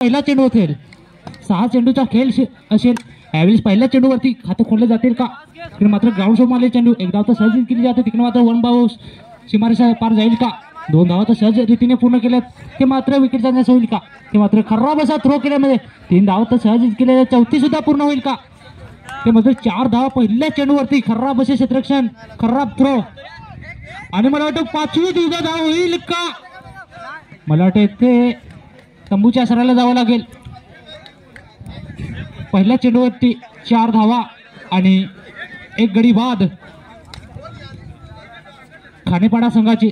पहिला चेंडू असेल, 6 चेंडूचा खेळ असेल. यावेळेस पहिल्या चेंडूवरती खातं खोललं जातील का? तिकडे मात्र ग्राउंड शॉट मारले चेंडू, एक धाव तर सहज केली जाते. तिकडे मात्र 1 बाउंड सीमारेषा पार जाईल का? 2 धावा तर सहज रीतीने पूर्ण केल्यात, ते मात्र विकेट जाण्यास होईल का? ते मात्र खराब असा थ्रो केल्यामध्ये 3 धावा तर सहज केल्या, 4थी सुद्धा पूर्ण होईल का? ते मात्र 4 धावा पहिल्या चेंडूवरती, खराब असे क्षेत्ररक्षण, खराब थ्रो, आणि मला वाटतं 5वी सुद्धा धाव होईल का? मला वाटतं इथे तंबूच्या सराला जावं लागेल. पहिल्या चेंडूवरती 4 धावा आणि 1 गडी बाद खानेपाडा संघाची.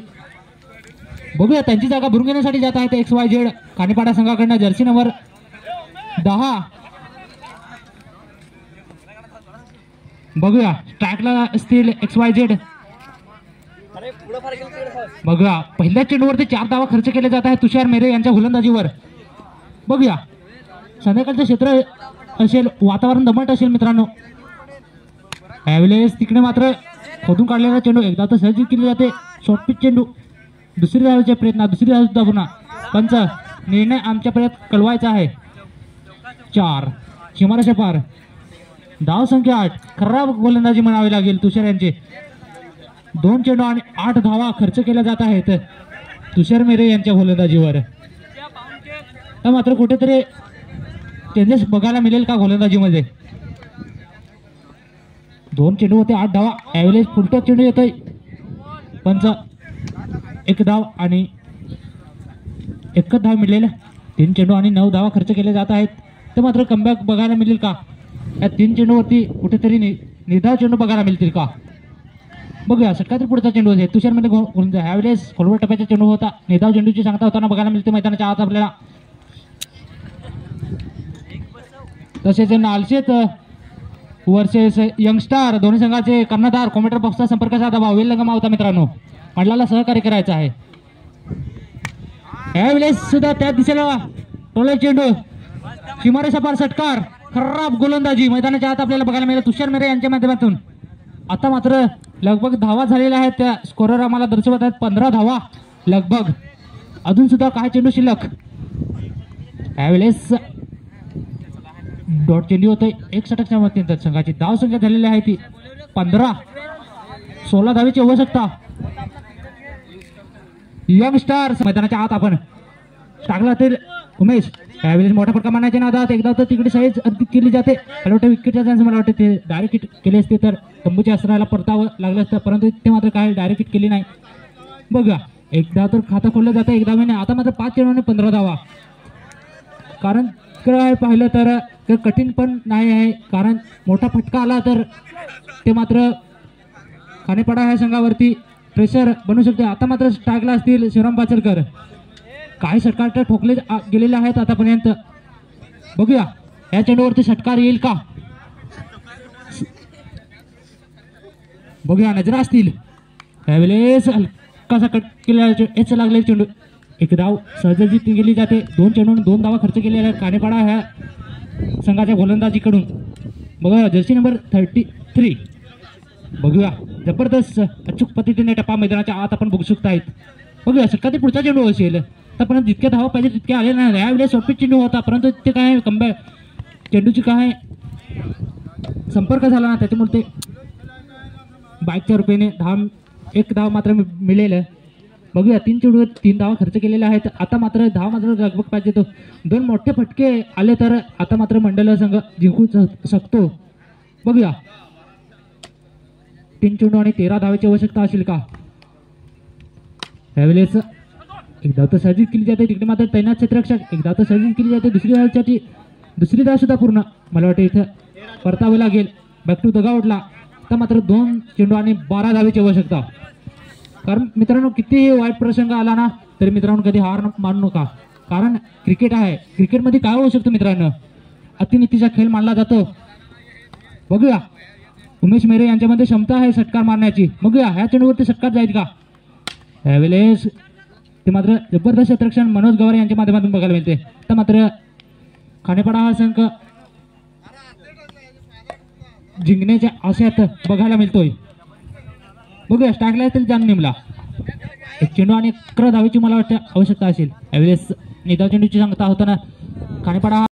बघूया त्यांची जागा भरून घेण्यासाठी जात आहेत XYZ खानेपाडा संघाकडनं जर्सी नंबर 10. बघूया ट्रॅकला असतील XYZ. बघूया पहिल्या चेंडूवरती 4 धावा खर्च केले जात आहेत तुषार मेरे यांच्या गोलंदाजीवर. बघूया संध्याकाळचं क्षेत्र असेल, वातावरण दमट असेल मित्रांनो. यावेळेस तिकडे मात्र खोदून काढलेला चेंडू, एकदा तर सहज केली जाते. शॉर्ट पिच चेंडू, दुसरी धावेच्या प्रयत्न, दुसरी धाव सुद्धा पुन्हा. पंच निर्णय आमच्यापर्यंत कळवायचा आहे. 4 सीमारेषा पार, धाव संख्या 8. खराब गोलंदाजी म्हणावी लागेल तुषार यांचे. 2 चेंडू आणि 8 धावा खर्च केल्या जात आहेत तुषार मेरे यांच्या गोलंदाजीवर. मात्र कुठेतरी चेंजेस बघायला मिळेल का गोलंदाजीमध्ये? 2 चेंडू होते, 8 धावा. यावेळेस पुलटा चेंडू येतोय, पंच 1 धाव आणि 1 धाव मिळेल. 3 चेंडू आणि 9 धावा खर्च केले जात आहेत. ते मात्र कमबॅक बघायला मिळेल का? या 3 चेंडूवरती कुठेतरी निर्धाव चेंडू बघायला मिळतील का? बघूया षटकातील पुढचा चेंडू आहे तुषार मध्ये गोलंदाज. यावेळेस खोलवर टप्प्याचा चेंडू होता, निर्धाव चेंडूची सांगता होताना बघायला मिळते मैदानाच्या आत आपल्याला. तसेच नालशेत वर्सेस यंगस्टार दोन्ही संघाचे कर्णधार कॉमेंटर बॉक्सचा संपर्क साधावा, वेळ लगामा होता मित्रांनो, मंडळाला सहकार्य करायचं आहे. यावेळेस सुद्धा त्या दिशेला टोला चेंडू, सीमारेषा पार षटकार, खराब गोलंदाजी मैदानाच्या आत आपल्याला बघायला मिळेल तुषार मेरे यांच्या माध्यमातून. आता मात्र लगभग धावा झालेल्या आहेत, त्या स्कोरर आम्हाला दर्शवत आहेत 15 धावा लगभग. अजून सुद्धा काय चेंडू शिल्लक. यावेळेस डॉट चेंडू होतोय, 1 षटकच्या मध्यंतर संघाची धाव संख्या झालेली आहे ती 15. 16 धावेची आवश्यकता. यंग स्टार्स मैदानाच्या आत आपण टाकला तर उमेश. यावेळेस मोठा फटका मारण्याच्या नादात एकदा तर तिकडे साईज अर्धी केली जाते. मला वाटतं विकेटच्या चान्स, मला वाटतं ते डायरेक्ट हिट केले असते तर तंबूच्या अस्त्राला परतावं लागलं असतं, परंतु ते मात्र काय डायरेक्ट हिट केली नाही. बघा एकदा तर खातं खोललं जातं, एकदा महिने. आता मात्र 5 चेंडू आणि 15 धावा. कारण काय पाहिलं तर कठीण पण नाही आहे, कारण मोठा फटका आला तर ते मात्र खानेपाडा ह्या संघावरती प्रेशर बनू शकते. आता मात्र स्ट्राईकला असतील शिवराम पाचलकर. काही षटकार तर ठोकले गेलेले आहेत आतापर्यंत. बघूया या चेंडूवरती षटकार येईल का? बघूया नजरा असतील. त्यावेळेस हलकासा कट केलेला याच लागलेला चेंडू, 1 धाव सहज गेली जाते. 2 चेंडू 2 धावा खर्च केलेल्या आहेत खानेपाडा ह्या संघाच्या गोलंदाजीकडून. बघा जर्सी नंबर 33. बघूया जबरदस्त अचूक पद्धतीने टप्पा मैदानाच्या आत आपण बघू शकता आहेत. बघूया षटकातील पुढचा चेंडू असेल तर परंतु जितक्या धावा पाहिजे तितके आले नाही. यावेळेस शॉर्ट पिच चेंडू होता, परंतु ते काय कमबॅक चेंडूची काय संपर्क झाला ना, त्याच्यामुळे ते बाईकच्या रुपयाने 1 धाव मात्र मिळेल. बघूया 3 चेंडूवर 3 धावा खर्च केलेल्या आहेत. आता मात्र धाव मात्र लगभग पाहिजे तो 2 मोठे फटके आले तर आता मात्र मंडळ संघ जिंकू शकतो. बघूया 3 चेंडू आणि 13 धावेची आवश्यकता असेल का? त्यावेळेस 1 धाव तर सहजित केली जाते. तिकडे मात्र तैनात क्षेत्ररक्षक 1 धाव तर सहजित केली जाते. दुसरी धाव सुद्धा पूर्ण. मला वाटतं इथं परतावं लागेल. बॅक टू दगावटला. तर मात्र 2 चेंडू आणि 12 धावेची आवश्यकता. कारण मित्रांनो कितीही वाईट प्रसंग आला ना तरी मित्रांनो कधी हार मानू नका, कारण क्रिकेट आहे. क्रिकेटमध्ये काय होऊ शकतं मित्रांनो, अतिनीतीचा खेळ मानला जातो. बघूया उमेश मेरे यांच्यामध्ये क्षमता आहे षटकार मारण्याची. बघूया ह्या चेंडूवरती षटकार जाईल का? त्यावेळेस ते मात्र जबरदस्त क्षेत्ररक्षण मनोज गवार यांच्या माध्यमातून बघायला मिळते. तर मात्र खानेपाडा हा संघ जिंकण्याच्या आशयात बघायला मिळतोय. बघूया स्ट्राईकला येतील जान निमला. 1 चेंडू आणि 11 धावेची मला वाटतं आवश्यकता असेल. यावेळेस निधाव चेंडूची सांगता होताना कानेपाडा